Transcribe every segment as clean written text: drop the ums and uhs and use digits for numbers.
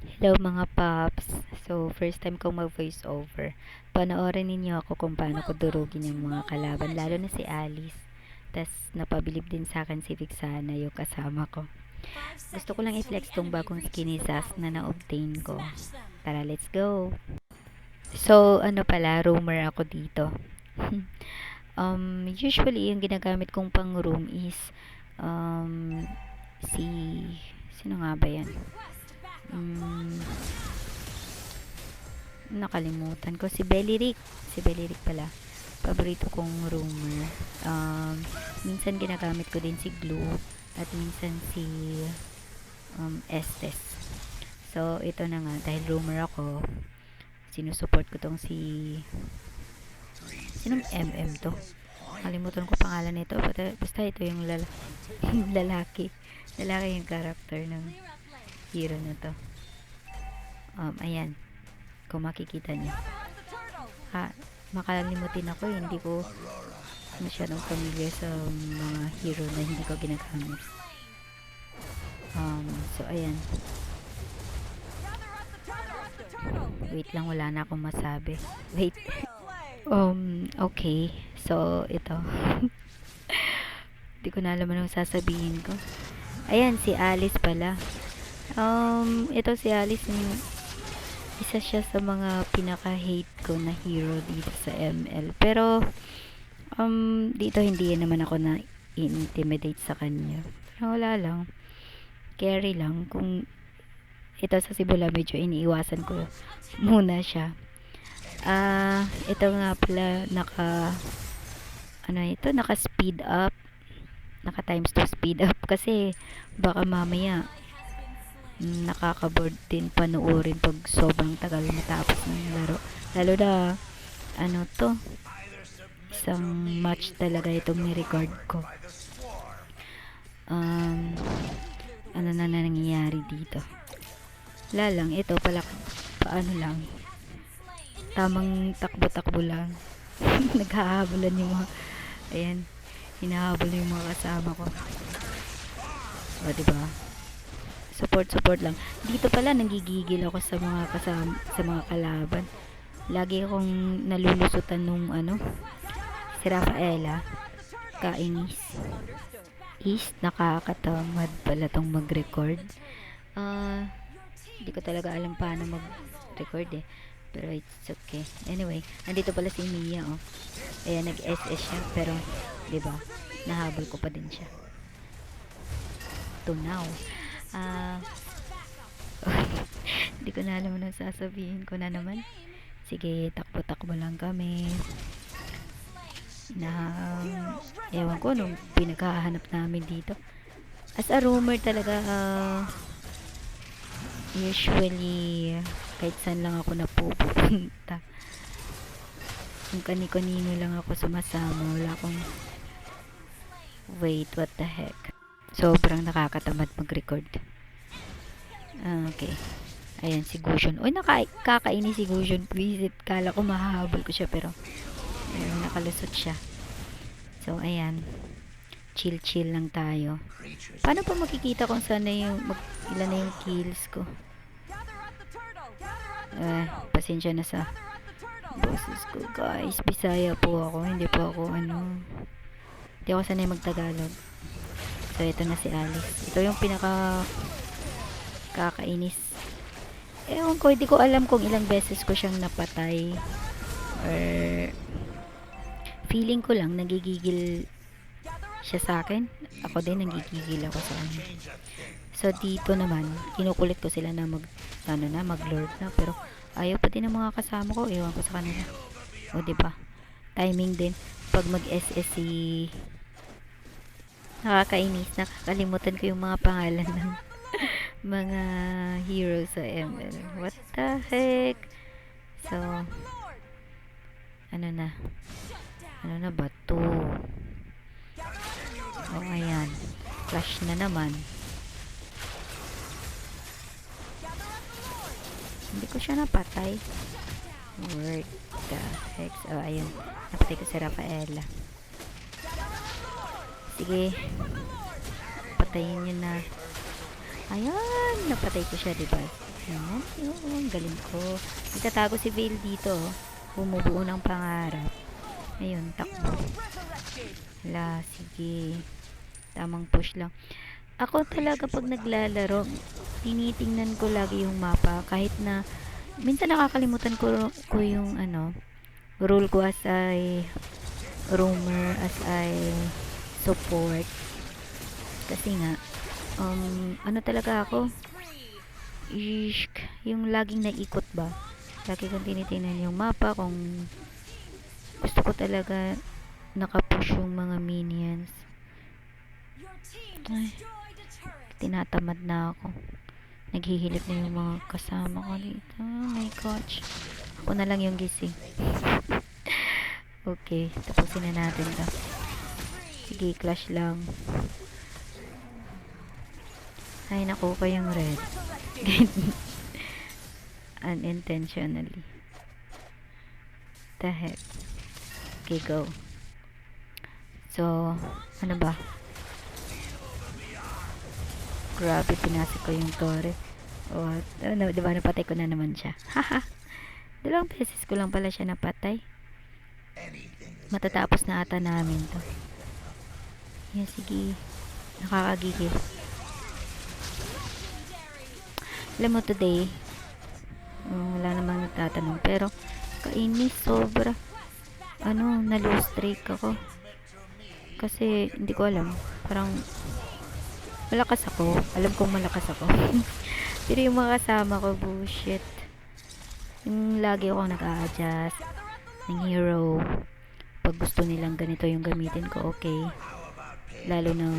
Hello mga paps. So, first time kong mag-voice over. Panoorin ninyo ako kung paano ko durugin yung mga kalaban, lalo na si Alice. Tas, napabilib din sa akin si Vixana, yung kasama ko. Gusto ko lang i-flex tong bagong skinny sass na na-obtain ko. Tara, let's go! So, ano pala, roamer ako dito. Usually, yung ginagamit kong pang room is, um, si, sino nga ba yan? Nakalimutan ko si Bellyrick. Si Bellyrick pala. Paborito kong roamer. Minsan ginagamit ko din si Glue at minsan si Estes. So, ito na nga. Dahil roamer ako, sinusuport ko tong si... Sinong MM to? Kalimutan ko pangalan nito. Basta ito yung lalaki. Lalaki yung character ng hero na to. Ayan. Kung makikita niyo. Makalimutin ako, hindi ko masyadong familiar sa mga hero na hindi ko ginagamit. So ayan. Wait lang, wala na akong masabi. Wait. Okay. So, ito. Hindi ko na alam anong sasabihin ko. Ayan, si Alice pala. Ito si Alice, isa siya sa mga pinaka-hate ko na hero dito sa ML. Pero, dito hindi naman ako na intimidate sa kanya. Pero wala lang. Carry lang. Kung ito sa Sibula, medyo iniiwasan ko muna siya. Ito nga pala, naka speed up. Naka times 2 speed up. Kasi, baka mamaya, nakaka-board din panoorin pag sobrang tagal matapos ng laro. Lalo na, isang match talaga itong ni-record ko. Ano na nangyayari dito? Wala lang, ito pala, paano lang, tamang takbo-takbo lang. Naghahabulan yung mga, ayan, hinahabol yung mga kasama ko. O, diba? Support lang. Dito pala nanggigigil ako sa mga kasama, sa mga kalaban. Lagi akong nalulusutan nung si Rafaela. Kainis. Nakakatamad pala tong mag-record. Hindi ko talaga alam paano mag-record eh. Pero it's okay. Anyway, nandito pala si Mia, oh. Ayan, nag-SS siya. Pero, diba, nahabol ko pa din siya. To now. Hindi ko na alam anong sasabihin ko na naman. Sige, takbo-takbo lang kami. Ewan ko anong pinaghahanap namin dito. As a rumor talaga, usually, kahit saan lang ako napupunta. Kung kani-kanino lang ako sumasama, wala akong... Wait, what the heck? Sobrang nakakatamad mag-record. Okay. Ayan, si Gusion. Uy, nakakainis si Gusion. Visit. Kala ko mahahabol ko siya, pero nakalusot siya. So, ayan. Chill lang tayo. Paano pa makikita kung saan na yung ilan na yung kills ko? Pasensya na sa boses ko, guys. Bisaya po ako. Hindi po ako, hindi ako sanay magtagalog. So, ito na si Alice. Ito yung pinaka kakainis. Ewan ko, hindi ko alam kung ilang beses ko siyang napatay. Or feeling ko lang, nagigigil siya sa akin. Ako din, nagigigil ako sa kanya. So, dito naman, kinukulit ko sila na mag-lord na. Pero, ayaw pa din ng mga kasama ko. Ewan ko sa kanila. O, diba? Timing din. Pag mag-SS nakakainis. Nakakalimutan ko yung mga pangalan ng mga heroes sa ML. What the heck? So, ano na ba to? Oh, ayan. Clash na naman. Hindi ko siya napatay. What the heck? Oh, ayun. Napatay ko si Rafaela. Sige. Patayin nyo na. Ayan. Napatay ko siya, diba? Ayan, yun, galing ko. Itatago si Vale dito, oh. Bumubuo ng pangarap. Ayun, takbo. Wala, sige. Tamang push lang. Ako talaga pag naglalaro, tinitingnan ko lagi yung mapa. Kahit na, minsan nakakalimutan ko yung role ko as ay roamer, as ay support. Kasi nga, talaga ako, yung laging naikot ba. Lagi kong tinitingnan yung mapa kung gusto ko talaga nakapush yung mga minions. Ay, tinatamad na ako. Naghihilip na yung mga kasama ko dito. Oh my gosh. Ako na lang yung gising. Okay, tapusin na natin to. Sige, clash lang. Ay, naku ko yung red. Unintentionally. The heck. Okay, go. So, ano ba? Grabe, pinasok ko yung tore. Oh, diba, napatay ko na naman siya. Haha. 2 beses ko lang pala siya napatay. Matatapos na ata namin to. Yan, sige. Nakakagigil. Alam mo today, wala namang nagtatanong. Pero, kainis, sobra. Na-lose streak ako. Kasi, hindi ko alam. Parang, malakas ako. Alam kong malakas ako. Pero yung mga kasama ko, bullshit. Yung lagi ako nag-a-adjust ng hero. Pag gusto nilang ganito yung gamitin ko, okay. Lalo na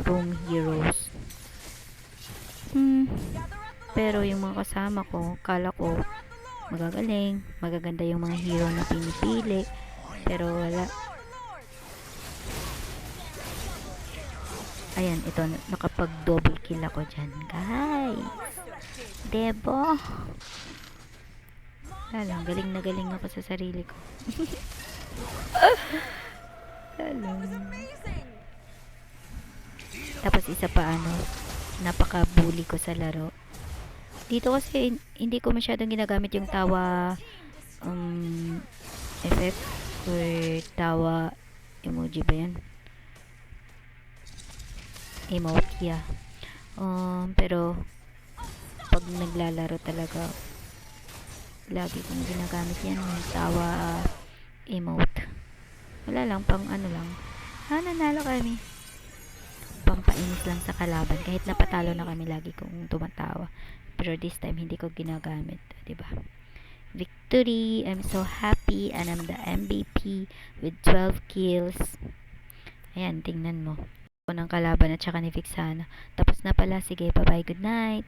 roam heroes. Pero yung mga kasama ko, kala ko magagaling, magaganda yung mga hero na pinipili. Pero wala. Ayan, ito, nakapag double kill ako dyan, guys. Debo. Alam, galing na galing ako sa sarili ko. Alam. Tapos isa pa, napaka-bully ko sa laro. Dito kasi, hindi ko masyadong ginagamit yung tawa effect or tawa emoji ba yan? Emote, yeah. Pero pag naglalaro talaga, lagi kong ginagamit yan, yung tawa emote. Wala lang, pang lang. Nanalo kami. Pampainis lang sa kalaban. Kahit napatalo na kami, lagi kong tumatawa. Pero this time, hindi ko ginagamit. Diba? Victory! I'm so happy and I'm the MVP with 12 kills. Ayan, tingnan mo. Ng kalaban at saka ni Vixana. Tapos na pala. Sige, bye-bye. Good night.